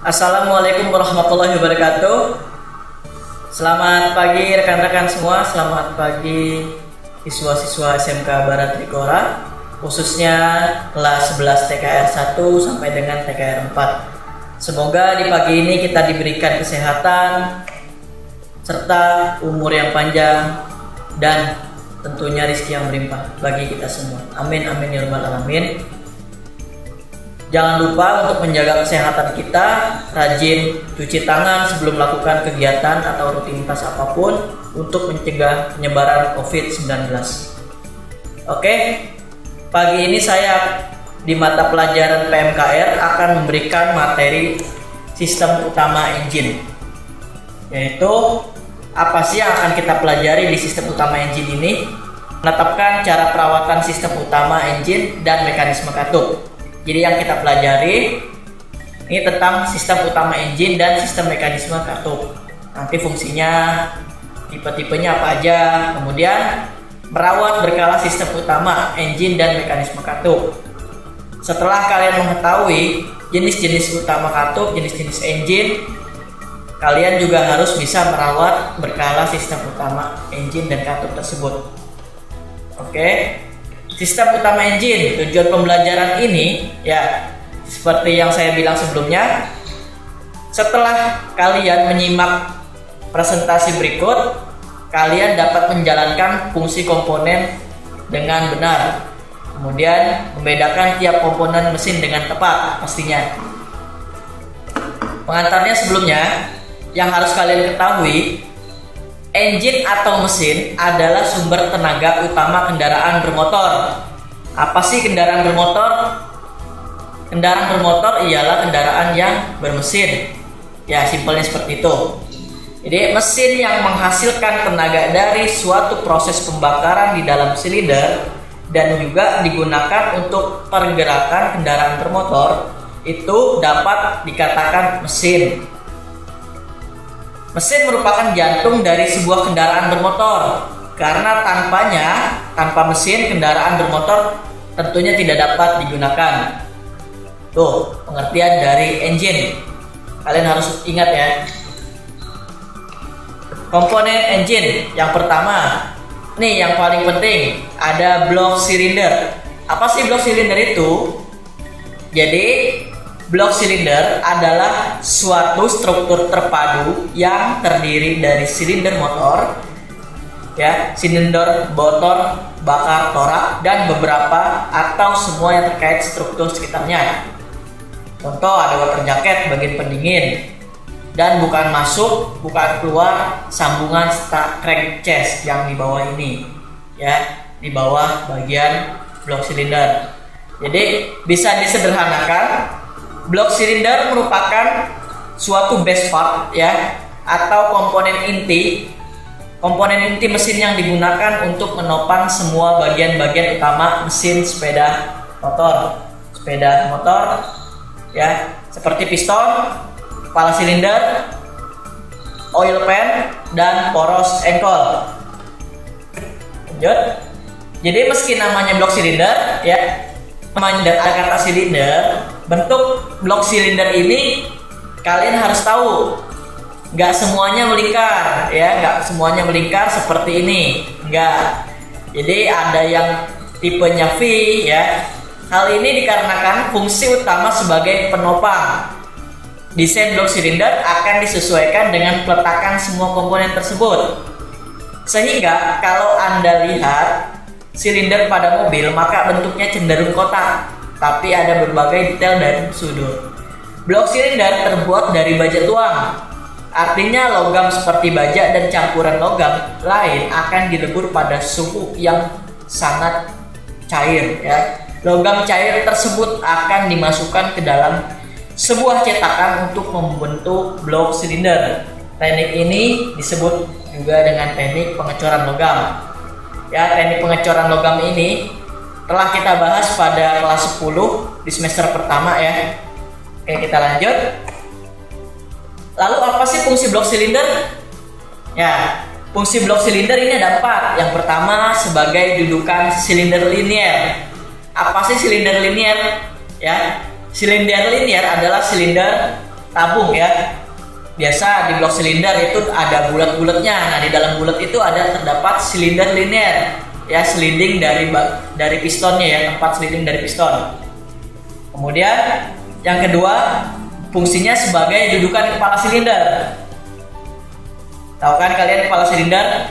Assalamualaikum warahmatullahi wabarakatuh. Selamat pagi rekan-rekan semua. Selamat pagi siswa-siswa SMK Barat Trikora, khususnya kelas 11 TKR 1 sampai dengan TKR 4. Semoga di pagi ini kita diberikan kesehatan serta umur yang panjang dan tentunya rezeki yang berlimpah bagi kita semua. Amin amin ya rabbal alamin. Jangan lupa untuk menjaga kesehatan kita, rajin cuci tangan sebelum melakukan kegiatan atau rutinitas apapun untuk mencegah penyebaran COVID-19. Oke, pagi ini saya di mata pelajaran PMKR akan memberikan materi sistem utama engine. Yaitu, apa sih yang akan kita pelajari di sistem utama engine ini? Menetapkan cara perawatan sistem utama engine dan mekanisme katup. Jadi yang kita pelajari ini tentang sistem utama engine dan sistem mekanisme katup. Nanti fungsinya, tipe-tipenya apa aja. Kemudian merawat berkala sistem utama engine dan mekanisme katup. Setelah kalian mengetahui jenis-jenis utama katup, jenis-jenis engine, kalian juga harus bisa merawat berkala sistem utama engine dan katup tersebut. Oke. Sistem utama engine, tujuan pembelajaran ini ya seperti yang saya bilang sebelumnya. Setelah kalian menyimak presentasi berikut, kalian dapat menjalankan fungsi komponen dengan benar. Kemudian membedakan tiap komponen mesin dengan tepat pastinya. Pengantarnya sebelumnya, yang harus kalian ketahui, engine atau mesin adalah sumber tenaga utama kendaraan bermotor. Apa sih kendaraan bermotor? Kendaraan bermotor ialah kendaraan yang bermesin. Ya, simpelnya seperti itu. Jadi, mesin yang menghasilkan tenaga dari suatu proses pembakaran di dalam silinder dan juga digunakan untuk pergerakan kendaraan bermotor itu dapat dikatakan mesin. Mesin merupakan jantung dari sebuah kendaraan bermotor, karena tanpa mesin kendaraan bermotor tentunya tidak dapat digunakan. Tuh, pengertian dari engine. Kalian harus ingat ya. Komponen engine yang pertama, nih yang paling penting, ada blok silinder. Apa sih blok silinder itu? Jadi blok silinder adalah suatu struktur terpadu yang terdiri dari silinder motor, ya, silinder motor bakar torak dan beberapa atau semua yang terkait struktur sekitarnya. Contoh ada water jacket bagian pendingin dan bukan masuk, bukan keluar sambungan crankcase yang di bawah ini, ya, di bawah bagian blok silinder. Jadi bisa disederhanakan. Blok silinder merupakan suatu base part ya atau komponen inti mesin yang digunakan untuk menopang semua bagian-bagian utama mesin sepeda motor ya, seperti piston, kepala silinder, oil pan dan poros engkol. Lanjut. Jadi meski namanya blok silinder ya, namanya ada kata silinder, bentuk blok silinder ini kalian harus tahu, nggak semuanya melingkar ya, nggak semuanya melingkar seperti ini, nggak. Jadi ada yang tipenya V ya. Hal ini dikarenakan fungsi utama sebagai penopang. Desain blok silinder akan disesuaikan dengan peletakan semua komponen tersebut. Sehingga kalau Anda lihat silinder pada mobil, maka bentuknya cenderung kotak, tapi ada berbagai detail dan sudut. Blok silinder terbuat dari baja tuang. Artinya logam seperti baja dan campuran logam lain akan dilebur pada suhu yang sangat cair ya. Logam cair tersebut akan dimasukkan ke dalam sebuah cetakan untuk membentuk blok silinder. Teknik ini disebut juga dengan teknik pengecoran logam. Ya, teknik pengecoran logam ini telah kita bahas pada kelas 10 di semester pertama ya. Oke, kita lanjut. Lalu apa sih fungsi blok silinder? Ya, fungsi blok silinder ini ada 4. Yang pertama sebagai dudukan silinder linier. Apa sih silinder linier? Ya, silinder linier adalah silinder tabung ya. Biasa di blok silinder itu ada bulat-bulatnya. Nah, di dalam bulat itu terdapat silinder liner ya, selinding dari pistonnya ya, tempat selinding dari piston. Kemudian yang kedua, fungsinya sebagai dudukan kepala silinder. Tahu kan kalian kepala silinder?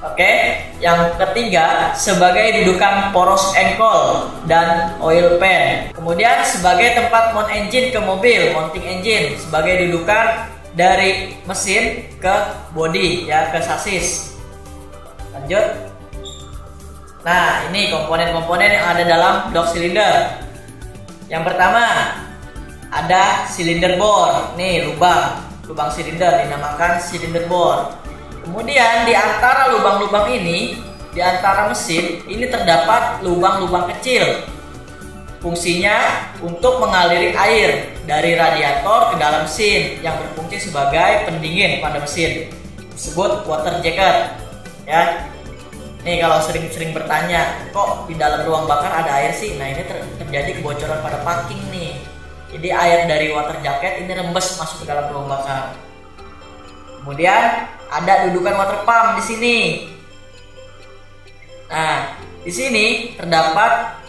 Oke. Yang ketiga, sebagai dudukan poros engkol dan oil pan. Kemudian sebagai tempat mount engine ke mobil, mounting engine, sebagai dudukan dari mesin ke bodi ya, ke sasis. Lanjut. Nah, ini komponen-komponen yang ada dalam blok silinder. Yang pertama, ada silinder bor. Nih, lubang silinder dinamakan silinder bor. Kemudian di antara lubang-lubang ini, di antara mesin ini terdapat lubang-lubang kecil. Fungsinya untuk mengaliri air dari radiator ke dalam mesin yang berfungsi sebagai pendingin pada mesin. Disebut water jacket. Ya. Nih kalau sering bertanya, kok di dalam ruang bakar ada air sih? Nah, ini terjadi kebocoran pada packing nih. Jadi air dari water jacket ini rembes masuk ke dalam ruang bakar. Kemudian ada dudukan water pump di sini. Nah, di sini terdapat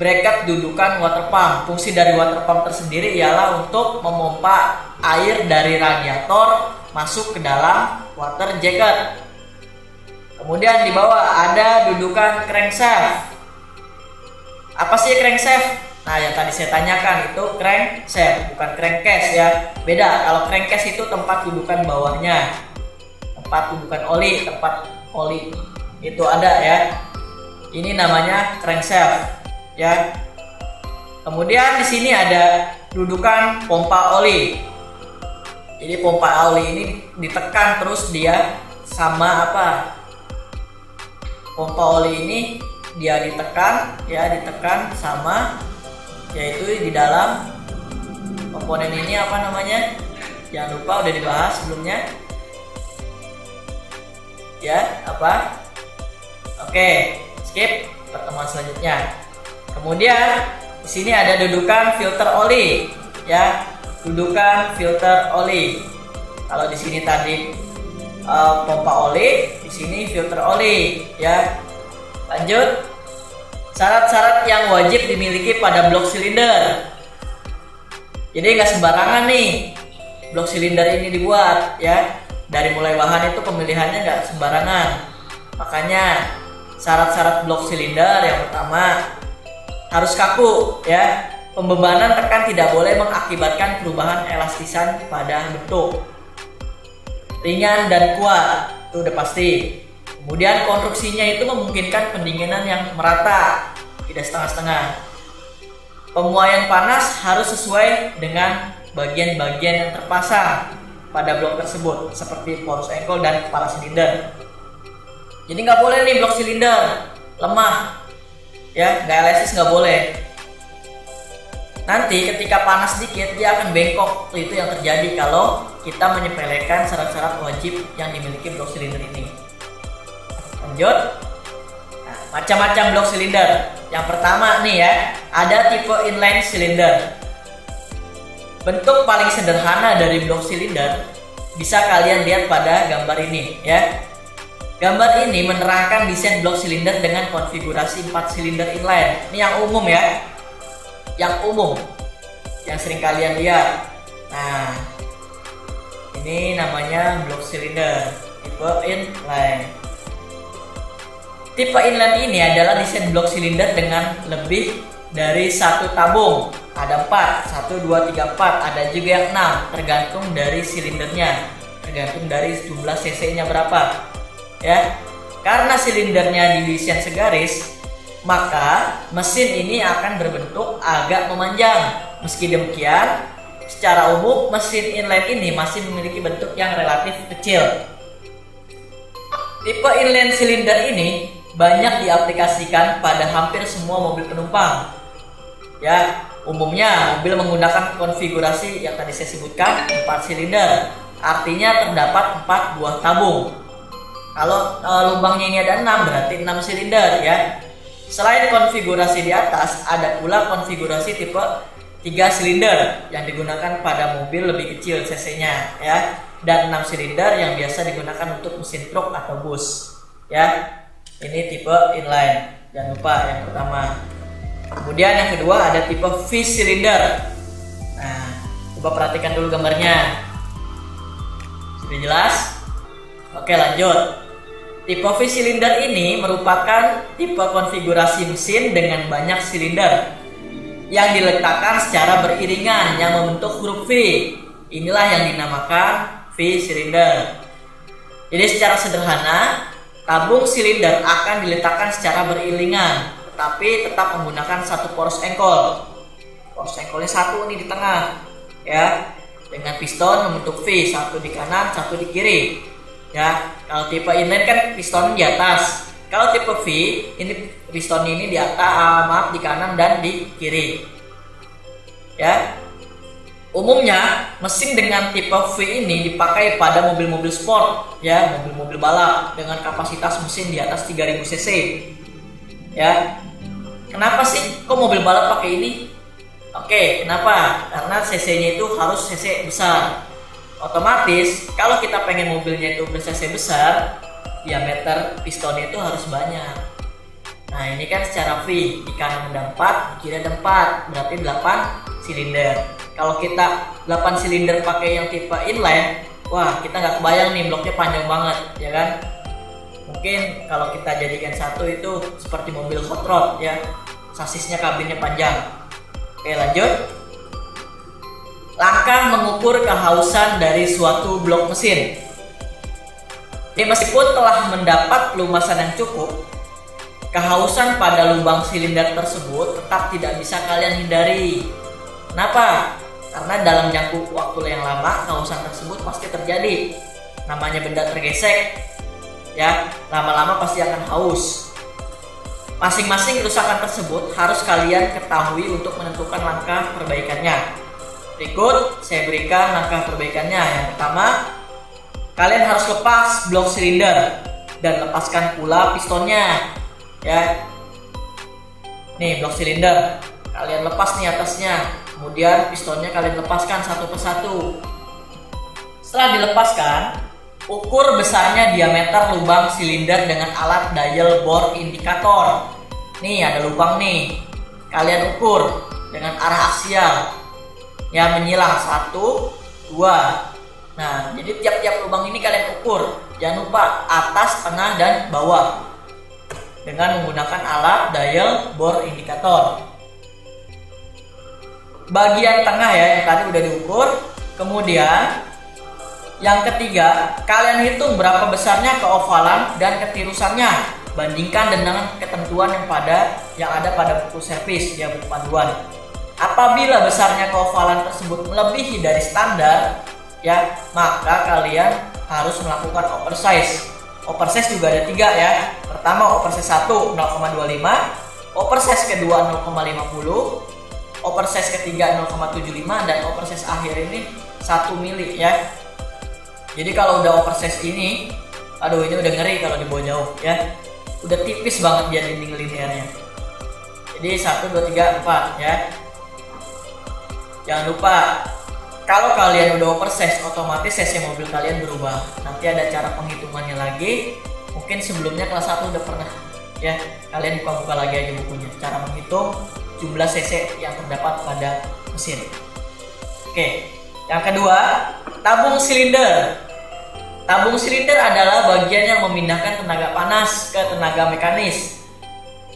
bracket dudukan water pump. Fungsi dari water pump tersendiri ialah untuk memompa air dari radiator masuk ke dalam water jacket. Kemudian di bawah ada dudukan crankshaft. Apa sih crankshaft? Nah, yang tadi saya tanyakan itu crankshaft, bukan crankcase ya. Beda, kalau crankcase itu tempat dudukan bawahnya. Tempat dudukan tempat oli itu ada ya. Ini namanya crankshaft. Ya. Kemudian di sini ada dudukan pompa oli. Jadi pompa oli ini ditekan terus dia sama pompa oli ini dia ditekan sama, yaitu di dalam komponen ini jangan lupa udah dibahas sebelumnya ya, oke, skip pertemuan selanjutnya. Kemudian di sini ada dudukan filter oli ya, dudukan filter oli. Kalau di sini tadi pompa oli, di sini filter oli ya. Lanjut, syarat-syarat yang wajib dimiliki pada blok silinder. Jadi nggak sembarangan nih blok silinder ini dibuat ya. Dari mulai bahan itu pemilihannya nggak sembarangan. Makanya syarat-syarat blok silinder yang pertama harus kaku ya. Pembebanan tekan tidak boleh mengakibatkan perubahan elastisan pada bentuk. Ringan dan kuat, itu udah pasti. Kemudian konstruksinya itu memungkinkan pendinginan yang merata, tidak setengah-setengah. Pemuaian panas harus sesuai dengan bagian-bagian yang terpasang pada blok tersebut, seperti poros engkol dan kepala silinder. Jadi nggak boleh nih blok silinder lemah, ya, nggak elastis, nggak boleh. Nanti ketika panas sedikit dia akan bengkok. Itu yang terjadi kalau kita menyepelekan syarat-syarat wajib yang dimiliki blok silinder ini. Lanjut. Nah, macam-macam blok silinder. Yang pertama nih ya, ada tipe inline cylinder. Bentuk paling sederhana dari blok silinder bisa kalian lihat pada gambar ini ya. Gambar ini menerangkan desain blok silinder dengan konfigurasi 4 silinder inline. Ini yang umum ya. Yang umum, yang sering kalian lihat. Nah, ini namanya blok silinder tipe inline. Tipe inline ini adalah desain blok silinder dengan lebih dari satu tabung. Ada 4, 1, 2, 3, 4. Ada juga yang 6, tergantung dari silindernya, tergantung dari jumlah cc-nya berapa. Ya, karena silindernya didesain segaris, maka mesin ini akan berbentuk agak memanjang. Meski demikian, secara umum mesin inline ini masih memiliki bentuk yang relatif kecil. Tipe inline silinder ini banyak diaplikasikan pada hampir semua mobil penumpang. Ya, umumnya mobil menggunakan konfigurasi yang tadi saya sebutkan 4 silinder. Artinya terdapat 4 buah tabung. Kalau lubangnya ini ada 6, berarti 6 silinder ya. Selain konfigurasi di atas, ada pula konfigurasi tipe 3 silinder yang digunakan pada mobil lebih kecil cc-nya ya, dan 6 silinder yang biasa digunakan untuk mesin truk atau bus ya. Ini tipe inline, jangan lupa yang pertama. Kemudian yang kedua ada tipe V silinder. Nah, coba perhatikan dulu gambarnya. Sudah jelas? Oke, lanjut. Tipe V silinder ini merupakan tipe konfigurasi mesin dengan banyak silinder yang diletakkan secara beriringan yang membentuk huruf V. Inilah yang dinamakan V silinder. Jadi secara sederhana, tabung silinder akan diletakkan secara beriringan, tetapi tetap menggunakan satu poros engkol. Poros engkolnya satu nih di tengah, ya, dengan piston membentuk V, satu di kanan, satu di kiri. Ya, kalau tipe inline kan piston di atas. Kalau tipe V, ini piston ini di atas, di kanan dan di kiri. Ya. Umumnya mesin dengan tipe V ini dipakai pada mobil-mobil sport, ya, mobil-mobil balap dengan kapasitas mesin di atas 3000 cc. Ya. Kenapa sih kok mobil balap pakai ini? Oke, kenapa? Karena cc-nya itu harus cc besar. Otomatis kalau kita pengen mobilnya itu ber-cc besar, diameter pistonnya itu harus banyak. Nah, ini kan secara V, di kanan ada 4, di kiri ada 4, berarti 8 silinder. Kalau kita 8 silinder pakai yang tipe inline, wah, kita nggak kebayang nih bloknya panjang banget, ya kan? Mungkin kalau kita jadikan satu itu seperti mobil hot rod, ya, sasisnya kabinnya panjang. Oke, lanjut. Langkah mengukur kehausan dari suatu blok mesin. Ini meskipun telah mendapat pelumasan yang cukup, kehausan pada lubang silinder tersebut tetap tidak bisa kalian hindari. Kenapa? Karena dalam jangka waktu yang lama kehausan tersebut pasti terjadi. Namanya benda tergesek, ya, lama-lama pasti akan haus. Masing-masing kerusakan tersebut harus kalian ketahui untuk menentukan langkah perbaikannya. Berikut saya berikan langkah perbaikannya. Yang pertama, kalian harus lepas blok silinder dan lepaskan pula pistonnya. Ya, nih blok silinder, kalian lepas nih atasnya. Kemudian pistonnya kalian lepaskan satu persatu. Setelah dilepaskan, ukur besarnya diameter lubang silinder dengan alat dial bore indikator. Nih ada lubang nih, kalian ukur dengan arah aksial. Ya, menyilang 1, 2. Nah, jadi tiap-tiap lubang ini kalian ukur. Jangan lupa atas, tengah, dan bawah dengan menggunakan alat dial bore indikator. Bagian tengah ya yang tadi udah diukur. Kemudian yang ketiga, kalian hitung berapa besarnya keovalan dan ketirusannya. Bandingkan dengan ketentuan yang ada pada buku servis, ya, buku panduan. Apabila besarnya keovalan tersebut melebihi dari standar, ya, maka kalian harus melakukan oversize. Oversize juga ada 3 ya. Pertama, oversize 1 0,25, oversize kedua 0,50, oversize ketiga 0,75, dan oversize akhir ini 1 mili ya. Jadi kalau udah oversize ini, aduh, ini udah ngeri kalau dibawa jauh ya. Udah tipis banget dia dinding linearnya. Jadi 1, 2, 3, 4 ya. Jangan lupa, kalau kalian udah oversize, otomatis cc mobil kalian berubah. Nanti ada cara penghitungannya lagi. Mungkin sebelumnya kelas 1 udah pernah ya. Kalian buka-buka lagi aja bukunya. Cara menghitung jumlah cc yang terdapat pada mesin. Oke, yang kedua, tabung silinder. Tabung silinder adalah bagian yang memindahkan tenaga panas ke tenaga mekanis,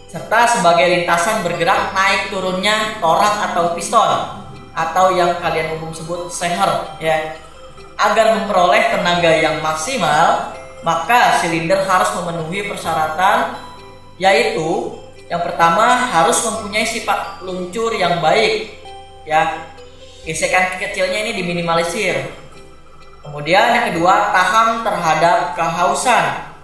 serta sebagai lintasan bergerak naik turunnya torak atau piston, atau yang kalian umum sebut seher ya. Agar memperoleh tenaga yang maksimal, maka silinder harus memenuhi persyaratan, yaitu yang pertama harus mempunyai sifat luncur yang baik ya. Gesekan kecilnya ini diminimalisir. Kemudian yang kedua, tahan terhadap kehausan.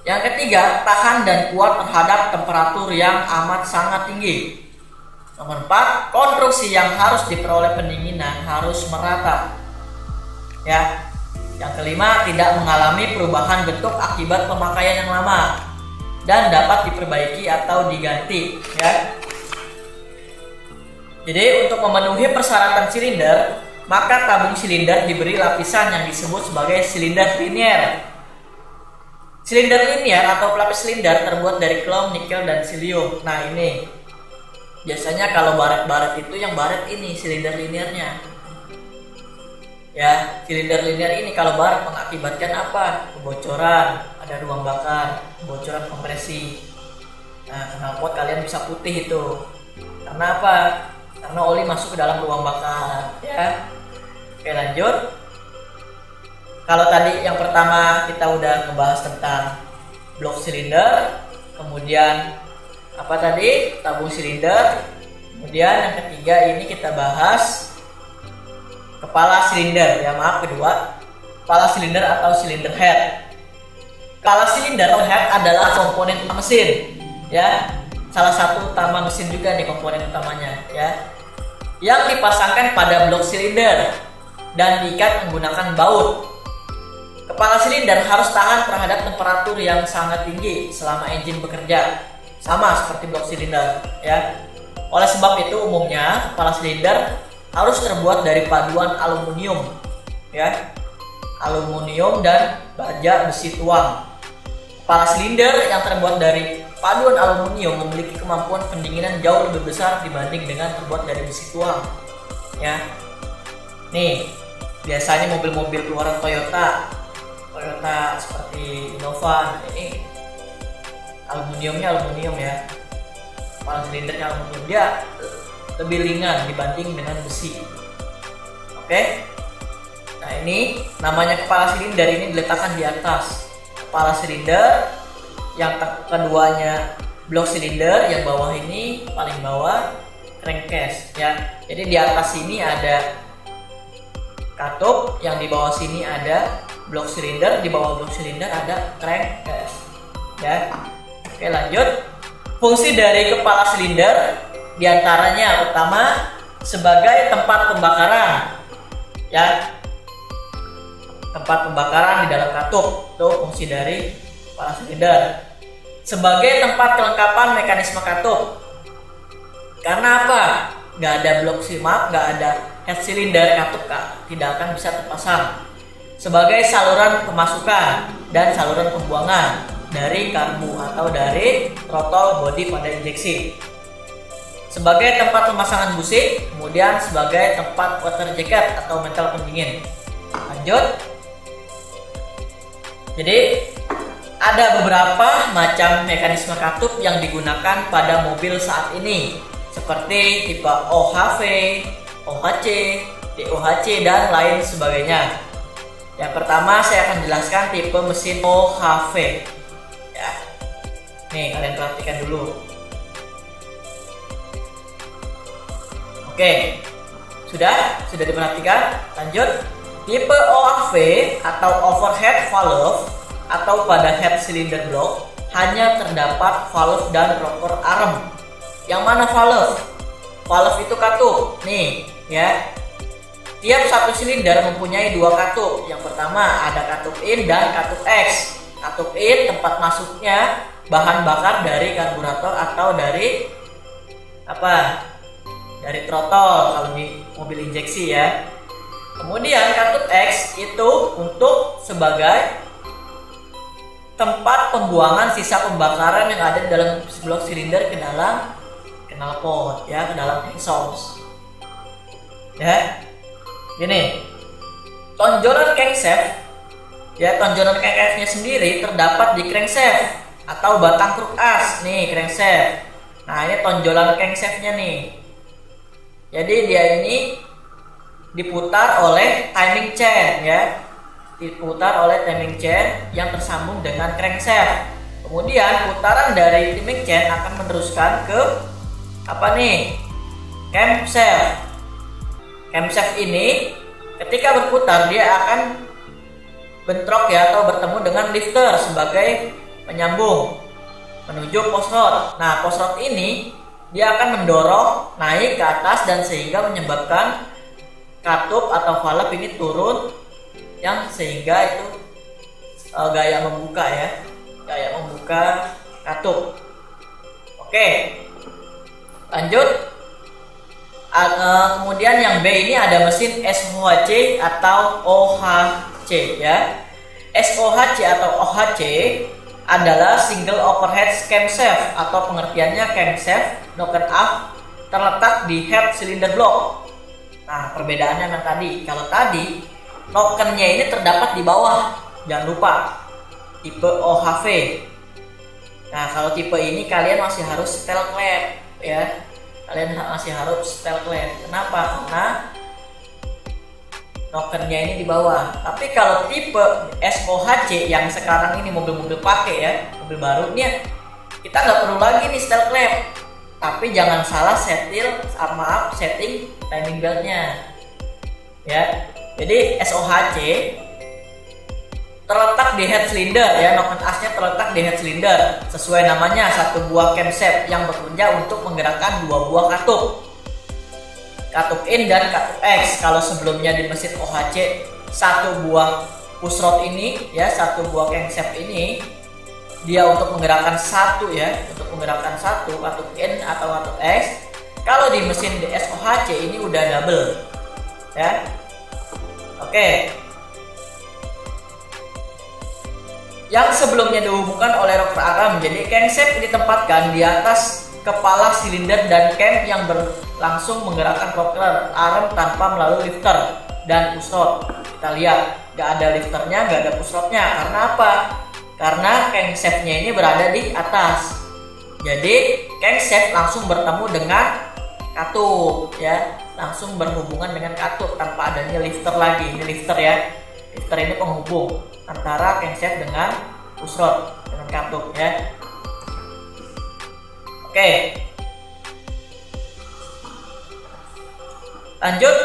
Yang ketiga, tahan dan kuat terhadap temperatur yang amat sangat tinggi. Nomor 4, konstruksi yang harus diperoleh pendinginan harus merata. Ya. Yang kelima, tidak mengalami perubahan bentuk akibat pemakaian yang lama dan dapat diperbaiki atau diganti, ya. Jadi untuk memenuhi persyaratan silinder, maka tabung silinder diberi lapisan yang disebut sebagai silinder linier. Silinder linier atau pelapis silinder terbuat dari krom, nikel, dan silium. Nah ini biasanya kalau baret-baret itu yang baret ini silinder liniernya. Ya, silinder linier ini kalau baret mengakibatkan apa? Kebocoran, ada ruang bakar, kebocoran kompresi. Nah, knalpot kalian bisa putih itu. Karena apa? Karena oli masuk ke dalam ruang bakar, ya. Oke, lanjut. Kalau tadi yang pertama kita udah ngebahas tentang blok silinder, kemudian apa tadi? Tabung silinder. Kemudian yang ketiga ini kita bahas kepala silinder. Ya, maaf, kedua, kepala silinder atau silinder head. Kepala silinder atau head adalah komponen mesin, ya. Salah satu utama mesin juga nih komponen utamanya, ya, yang dipasangkan pada blok silinder dan diikat menggunakan baut. Kepala silinder harus tahan terhadap temperatur yang sangat tinggi selama engine bekerja, sama seperti blok silinder, ya. Oleh sebab itu umumnya kepala silinder harus terbuat dari paduan aluminium, ya, aluminium dan baja besi tuang. Kepala silinder yang terbuat dari paduan aluminium memiliki kemampuan pendinginan jauh lebih besar dibanding dengan terbuat dari besi tuang, ya. Nih, biasanya mobil-mobil keluaran Toyota seperti Innova, ini aluminiumnya aluminium, ya. Kepala silindernya aluminium, dia lebih ringan dibanding dengan besi. Oke. Nah, ini namanya kepala silinder, ini diletakkan di atas kepala silinder. Yang keduanya blok silinder, yang bawah ini paling bawah crankcase, ya. Jadi di atas sini ada katup, yang di bawah sini ada blok silinder, di bawah blok silinder ada crankcase, ya. Oke, lanjut. Fungsi dari kepala silinder diantaranya pertama sebagai tempat pembakaran, ya, tempat pembakaran di dalam katup, itu fungsi dari kepala silinder. Sebagai tempat kelengkapan mekanisme katup. Karena apa? Nggak ada blok simak, nggak ada head silinder, katup tidak akan bisa terpasang. Sebagai saluran pemasukan dan saluran pembuangan dari karbu atau dari throttle body pada injeksi. Sebagai tempat pemasangan busi, kemudian sebagai tempat water jacket atau metal pendingin. Lanjut. Jadi ada beberapa macam mekanisme katup yang digunakan pada mobil saat ini, seperti tipe OHV, OHC, DOHC, dan lain sebagainya. Yang pertama saya akan jelaskan tipe mesin OHV. Ya. Nih, kalian perhatikan dulu. Oke, sudah diperhatikan. Lanjut. Tipe OHV atau overhead valve atau pada head cylinder block hanya terdapat valve dan rotor arm. Yang mana valve? Valve itu katup. Nih, ya. Tiap satu silinder mempunyai dua katup. Yang pertama ada katup in dan katup X. Katup in tempat masuknya bahan bakar dari karburator atau dari apa? Dari throttle kalau di mobil injeksi, ya. Kemudian katup X itu untuk sebagai tempat pembuangan sisa pembakaran yang ada di dalam blok silinder ke dalam knalpot, ya, ke dalam exhaust. Ya. Gini. Tonjolan crankshaft, ya, tonjolan crankshaftnya sendiri terdapat di crankshaft atau batang kruk as. Nih, crankshaft. Nah, ini tonjolan crankshaftnya nih. Jadi dia ini diputar oleh timing chain, ya. Diputar oleh timing chain yang tersambung dengan crankshaft. Kemudian putaran dari timing chain akan meneruskan ke apa nih? Camshaft. Camshaft ini ketika berputar dia akan bentrok, ya, atau bertemu dengan lifter sebagai penyambung menuju post rod. Nah, post rod ini dia akan mendorong naik ke atas dan sehingga menyebabkan katup atau valve ini turun, yang sehingga itu gaya membuka, ya, gaya membuka katup. Oke, lanjut. Kemudian yang B ini ada mesin SOHC atau OHC ya. SOHC atau OHC adalah single overhead camshaft atau pengertiannya camshaft knock up terletak di head cylinder block. Nah, perbedaannya dengan tadi. Kalau tadi nokennya ini terdapat di bawah, jangan lupa tipe OHV. Nah, kalau tipe ini kalian masih harus setel klep ya. Kalian masih harus setel klep. Kenapa? Karena nokennya ini di bawah. Tapi kalau tipe SOHC yang sekarang ini mobil-mobil pakai ya, mobil baru nih, kita nggak perlu lagi nih setel klep. Tapi jangan salah setting timing beltnya ya. Jadi SOHC terletak di head cylinder ya, noken asnya terletak di head cylinder. Sesuai namanya, satu buah camshaft yang bekerja untuk menggerakkan dua buah katup in dan katup X. Kalau sebelumnya di mesin OHC satu buah push rod ini ya, satu buah camshaft ini dia untuk menggerakkan satu katup in atau katup X. Kalau di mesin SOHC ini udah double ya. Oke. Yang sebelumnya dihubungkan oleh rocker arm, jadi camshaft ditempatkan di atas kepala silinder dan cam yang berlangsung menggerakkan rocker arm tanpa melalui lifter dan push rod. Kita lihat, gak ada lifternya, gak ada push rodnya. Karena apa? Karena camshaftnya ini berada di atas. Jadi camshaft langsung bertemu dengan katup ya, langsung berhubungan dengan katup tanpa adanya lifter lagi. Ini lifter ya. Lifter ini penghubung antara camshaft dengan push rod dengan katup ya. Oke. Lanjut.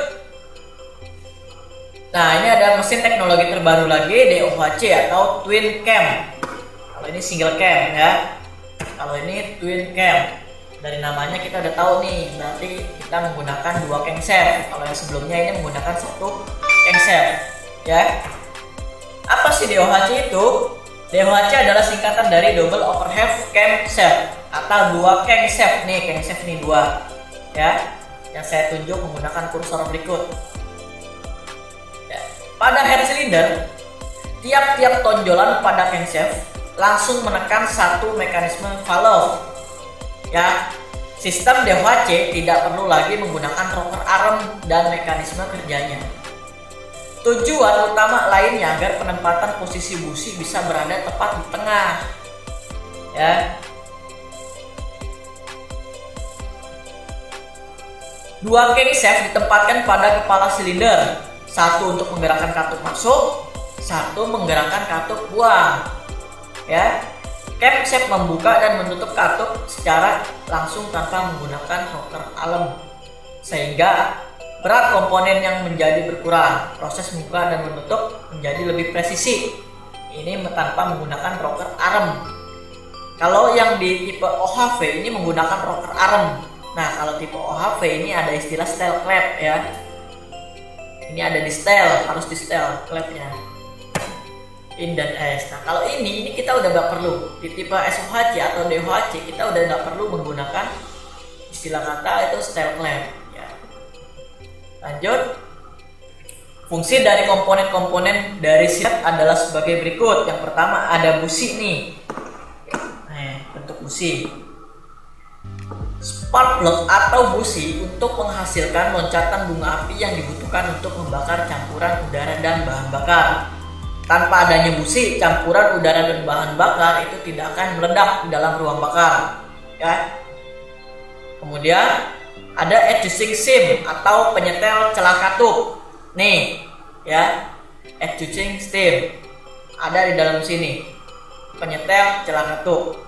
Nah, ini ada mesin teknologi terbaru lagi, DOHC atau twin cam. Kalau ini single cam ya. Kalau ini twin cam. Dari namanya kita udah tahu nih, berarti kita menggunakan dua camshaft. Kalau yang sebelumnya ini menggunakan satu camshaft ya. Apa sih DOHC itu? DOHC adalah singkatan dari double overhead camshaft atau dua camshaft nih dua ya. Yang saya tunjuk menggunakan kursor berikut. Ya. Pada head cylinder, tiap-tiap tonjolan pada camshaft langsung menekan satu mekanisme valve. Ya, sistem DOHC tidak perlu lagi menggunakan rocker arm dan mekanisme kerjanya. Tujuan utama lainnya agar penempatan posisi busi bisa berada tepat di tengah. Ya. Dua camshaft ditempatkan pada kepala silinder, satu untuk menggerakkan katup masuk, satu menggerakkan katup buang. Ya. Camshaft membuka dan menutup katup secara langsung tanpa menggunakan rocker arm, sehingga berat komponen yang menjadi berkurang. Proses membuka dan menutup menjadi lebih presisi. Ini tanpa menggunakan rocker arm. Kalau yang di tipe OHV ini menggunakan rocker arm. Nah, kalau tipe OHV ini ada istilah steel klep ya. Ini ada di steel, harus di steel klepnya. In dan S. Nah, kalau ini kita udah nggak perlu. Di tipe SOHC atau DOHC kita udah nggak perlu menggunakan istilah kata itu steel klep. Lanjut, fungsi dari komponen-komponen dari silet adalah sebagai berikut. Yang pertama ada busi nih, bentuk busi. Spark plug atau busi untuk menghasilkan loncatan bunga api yang dibutuhkan untuk membakar campuran udara dan bahan bakar. Tanpa adanya busi, campuran udara dan bahan bakar itu tidak akan meledak di dalam ruang bakar. Ya. Kemudian ada adjusting seam atau penyetel celah katup. Nih, ya. Adjusting seam ada di dalam sini. Penyetel celah katup.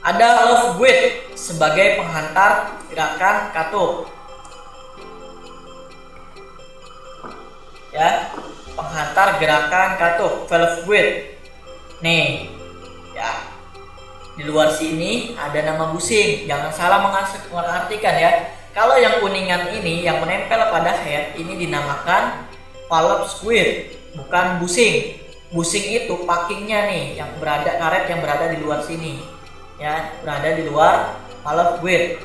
Ada love guide sebagai penghantar gerakan katup. Ya, penghantar gerakan katup, valve guide. Nih, ya. Di luar sini ada nama busing. Jangan salah mengartikan ya. Kalau yang kuningan ini yang menempel pada head ini dinamakan valve guide, bukan busing. Busing itu packingnya nih, yang berada karet yang berada di luar sini. Ya, berada di luar valve guide.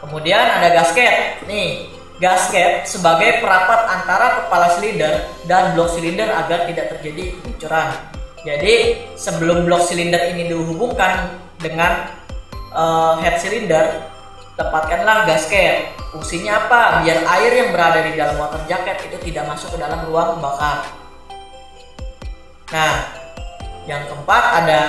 Kemudian ada gasket. Nih, gasket sebagai perapat antara kepala silinder dan blok silinder agar tidak terjadi kebocoran. Jadi sebelum blok silinder ini dihubungkan dengan head silinder, tempatkanlah gasket. Fungsinya apa? Biar air yang berada di dalam water jacket itu tidak masuk ke dalam ruang bakar. Nah, yang keempat ada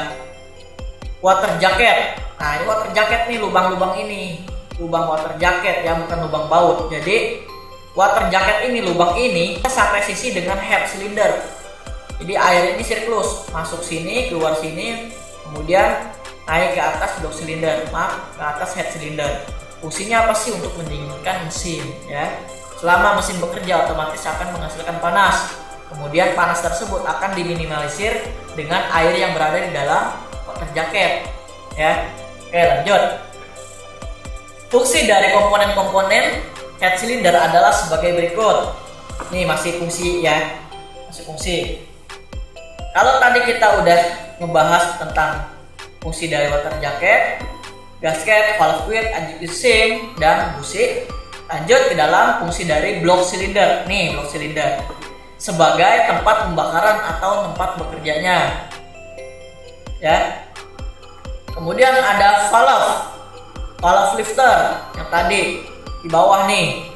water jacket. Nah, ini water jacket nih, lubang-lubang ini, lubang water jacket ya, bukan lubang baut. Jadi water jacket ini, lubang ini sampai sisi dengan head silinder. Jadi air ini siklus, masuk sini, keluar sini, kemudian naik ke atas blok silinder, ke atas head silinder. Fungsinya apa sih? Untuk mendinginkan mesin ya. Selama mesin bekerja otomatis akan menghasilkan panas. Kemudian panas tersebut akan diminimalisir dengan air yang berada di dalam water jacket ya. Oke, lanjut. Fungsi dari komponen-komponen head cylinder adalah sebagai berikut. Nih masih fungsi ya, masih fungsi. Kalau tadi kita udah ngebahas tentang fungsi dari water jacket, gasket, valve quid, anti-sink, dan busi, lanjut ke dalam fungsi dari blok silinder. Nih blok silinder sebagai tempat pembakaran atau tempat bekerjanya ya. Kemudian ada valve lifter yang tadi di bawah nih.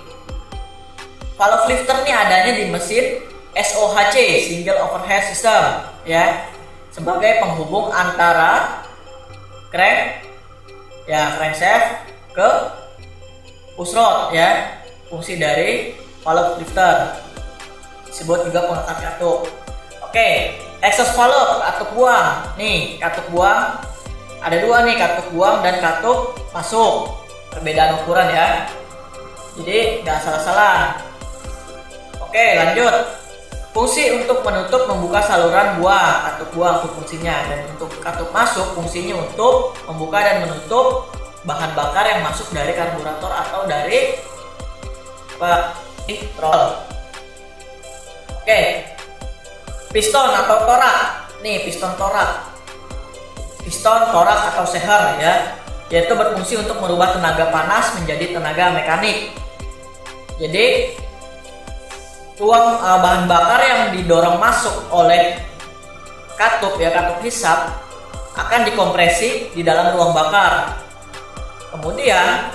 Valve lifter nih adanya di mesin SOHC, single overhead system ya, sebagai penghubung antara crankshaft ke pushrod ya. Fungsi dari valve lifter disebut juga pengangkat katup. Oke, exhaust valve, katup buang. Nih, katup buang ada dua nih, katup buang dan katup masuk. Perbedaan ukuran ya. Jadi nggak salah-salah. Oke, lanjut. Fungsi untuk menutup membuka saluran buang, katup buang itu fungsinya. Dan untuk katup masuk fungsinya untuk membuka dan menutup bahan bakar yang masuk dari karburator atau dari petrol. Oke, piston atau torak. Nih piston torak. Piston torak atau seher ya, yaitu berfungsi untuk merubah tenaga panas menjadi tenaga mekanik. Jadi ruang bahan bakar yang didorong masuk oleh katup ya, katup hisap akan dikompresi di dalam ruang bakar. Kemudian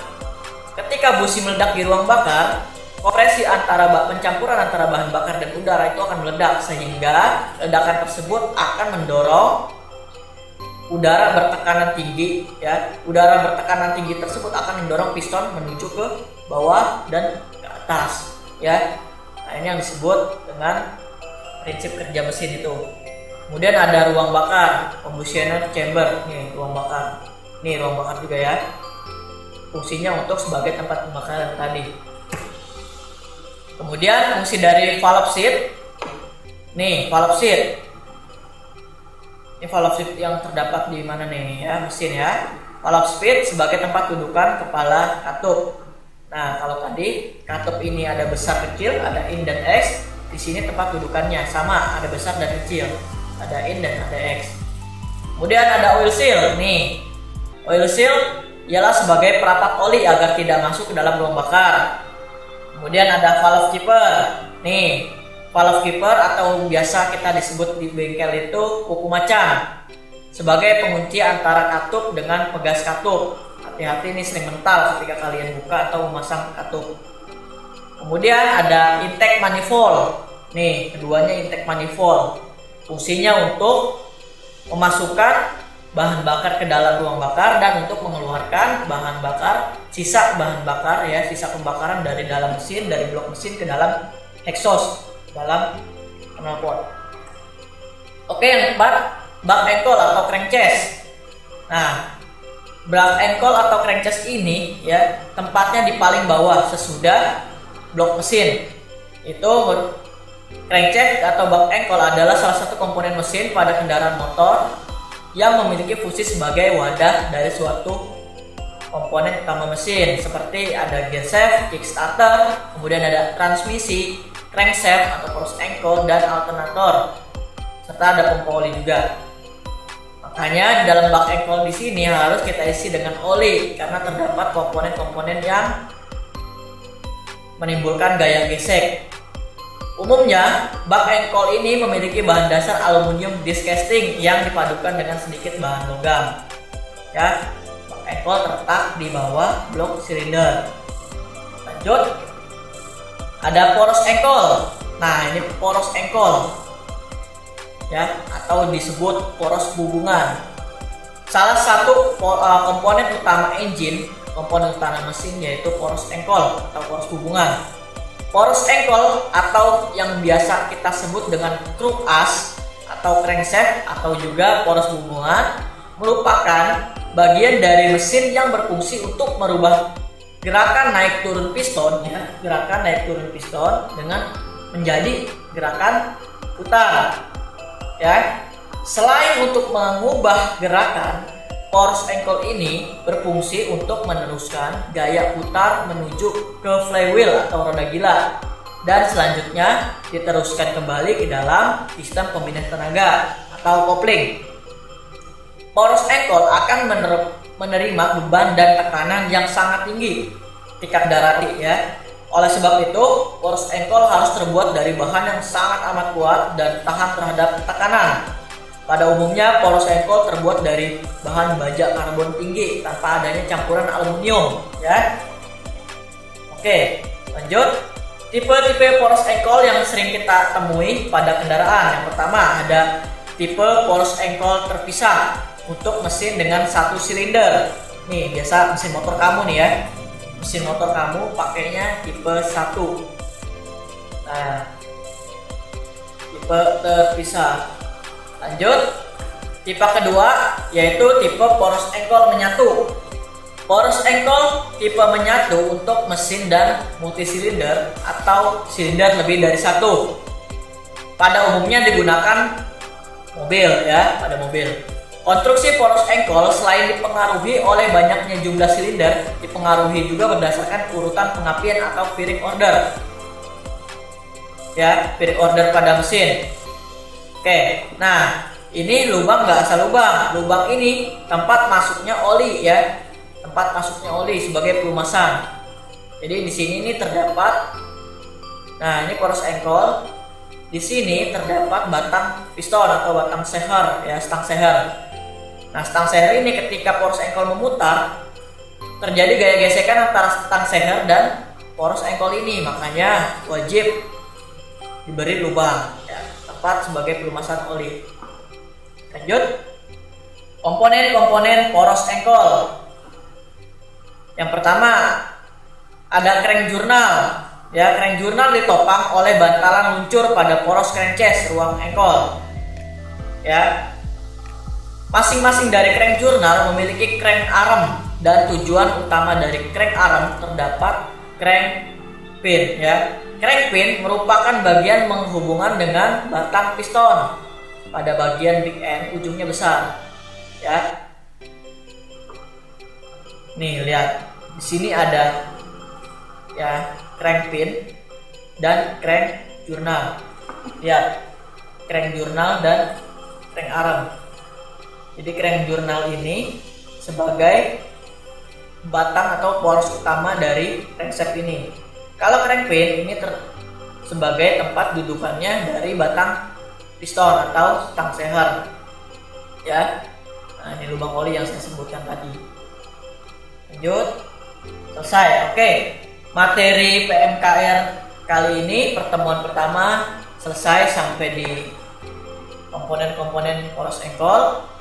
ketika busi meledak di ruang bakar, kompresi pencampuran antara bahan bakar dan udara itu akan meledak, sehingga ledakan tersebut akan mendorong udara bertekanan tinggi ya. Udara bertekanan tinggi tersebut akan mendorong piston menuju ke bawah dan ke atas ya. Nah, ini yang disebut dengan prinsip kerja mesin itu. Kemudian ada ruang bakar, combustion chamber. Nih ruang bakar. Nih ruang bakar juga ya. Fungsinya untuk sebagai tempat pembakaran tadi. Kemudian fungsi dari valve seat. Nih valve seat. Ini valve seat yang terdapat di mana nih ya, mesin ya. Valve seat sebagai tempat dudukan kepala katup. Nah, kalau tadi katup ini ada besar kecil, ada in dan X. Di sini tempat dudukannya sama, ada besar dan kecil, ada in dan ada X. Kemudian ada oil seal. Nih, oil seal ialah sebagai perapat oli agar tidak masuk ke dalam ruang bakar. Kemudian ada valve keeper. Nih, valve keeper atau biasa kita disebut di bengkel itu kuku macan, sebagai pengunci antara katup dengan pegas katup. Hati-hati ini sering mental ketika kalian buka atau memasang katup. Kemudian ada intake manifold. Nih, keduanya intake manifold. Fungsinya untuk memasukkan bahan bakar ke dalam ruang bakar dan untuk mengeluarkan bahan bakar, sisa bahan bakar ya, sisa pembakaran dari dalam mesin, dari blok mesin ke dalam exhaust, dalam knalpot. Oke, yang keempat, bag ankle atau crankcase. Nah, bag ankle atau crankcase ini ya, tempatnya di paling bawah sesudah blok mesin. Itu crankcase atau bag ankle adalah salah satu komponen mesin pada kendaraan motor yang memiliki fungsi sebagai wadah dari suatu komponen utama mesin, seperti ada gearshaft, kickstarter, kemudian ada transmisi, crankshaft atau cross ankle, dan alternator, serta ada pompa oli juga. Hanya di dalam bak engkol di sini harus kita isi dengan oli karena terdapat komponen-komponen yang menimbulkan gaya gesek. Umumnya, bak engkol ini memiliki bahan dasar aluminium disc casting yang dipadukan dengan sedikit bahan logam. Ya, bak engkol terletak di bawah blok silinder. Lanjut, ada poros engkol. Nah, ini poros engkol, ya, atau disebut poros hubungan. Salah satu komponen utama engine, komponen utama mesin, yaitu poros engkol atau poros hubungan. Poros engkol atau yang biasa kita sebut dengan kruk as atau crankshaft atau juga poros hubungan merupakan bagian dari mesin yang berfungsi untuk merubah gerakan naik turun piston, ya, gerakan naik turun piston dengan menjadi gerakan putar. Ya, selain untuk mengubah gerakan, poros engkol ini berfungsi untuk meneruskan gaya putar menuju ke flywheel atau roda gila, dan selanjutnya diteruskan kembali ke dalam sistem pembinaan tenaga atau kopling. Poros engkol akan menerima beban dan tekanan yang sangat tinggi ketika darati, ya. Oleh sebab itu, poros engkol harus terbuat dari bahan yang sangat amat kuat dan tahan terhadap tekanan. Pada umumnya, poros engkol terbuat dari bahan baja karbon tinggi tanpa adanya campuran aluminium, ya. Oke, lanjut. Tipe-tipe poros engkol yang sering kita temui pada kendaraan. Yang pertama ada tipe poros engkol terpisah untuk mesin dengan satu silinder. Nih, biasa mesin motor kamu nih, ya. Mesin motor kamu pakainya tipe 1. Nah, tipe terpisah. Lanjut, tipe kedua yaitu tipe poros engkol menyatu. Poros engkol tipe menyatu untuk mesin dan multisilinder atau silinder lebih dari satu. Pada umumnya digunakan mobil, ya, pada mobil. Konstruksi poros engkol selain dipengaruhi oleh banyaknya jumlah silinder, dipengaruhi juga berdasarkan urutan pengapian atau firing order. Ya, firing order pada mesin. Oke, nah ini lubang nggak asal lubang. Lubang ini tempat masuknya oli, ya, tempat masuknya oli sebagai pelumasan. Jadi di sini ini terdapat, nah ini poros engkol. Di sini terdapat batang piston atau batang seher, ya, stang seher. Nah, stang seher ini ketika poros engkol memutar, terjadi gaya gesekan antara stang seher dan poros engkol ini, makanya wajib diberi lubang, ya, tempat sebagai pelumasan oli. Lanjut, komponen-komponen poros engkol. Yang pertama ada crank jurnal, ya. Crank jurnal ditopang oleh bantalan luncur pada poros crankcase ruang engkol, ya. Masing-masing dari crank jurnal memiliki crank arm, dan tujuan utama dari crank arm terdapat crank pin, ya. Crank pin merupakan bagian menghubungkan dengan batang piston pada bagian big end ujungnya besar, ya. Nih, lihat di sini ada, ya, crank pin dan crank jurnal. Lihat, crank jurnal dan crank arm. Jadi crank jurnal ini sebagai batang atau poros utama dari crankshaft ini. Kalau crank pin ini sebagai tempat dudukannya dari batang piston atau stang seher, ya. Nah, ini lubang oli yang saya sebutkan tadi. Lanjut, selesai. Oke, materi PMKR kali ini pertemuan pertama selesai sampai di komponen-komponen poros engkol.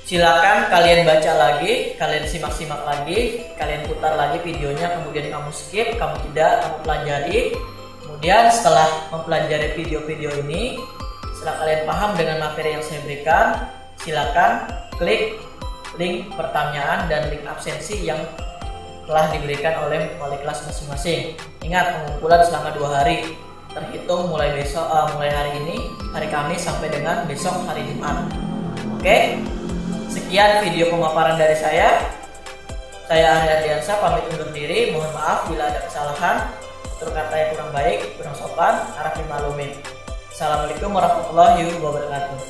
Silakan kalian baca lagi, kalian simak-simak lagi, kalian putar lagi videonya, kemudian kamu skip, kamu tidak, kamu pelajari. Kemudian setelah mempelajari video-video ini, setelah kalian paham dengan materi yang saya berikan, silakan klik link pertanyaan dan link absensi yang telah diberikan oleh wali kelas masing-masing. Ingat, pengumpulan selama 2 hari, terhitung mulai besok, mulai hari ini, hari Kamis sampai dengan besok hari Jumat. Oke? Sekian video pemaparan dari saya. Saya Arya Diansa pamit undur diri. Mohon maaf bila ada kesalahan, tutur kata yang kurang baik, kurang sopan, harap dimaklumin. Assalamualaikum warahmatullahi wabarakatuh.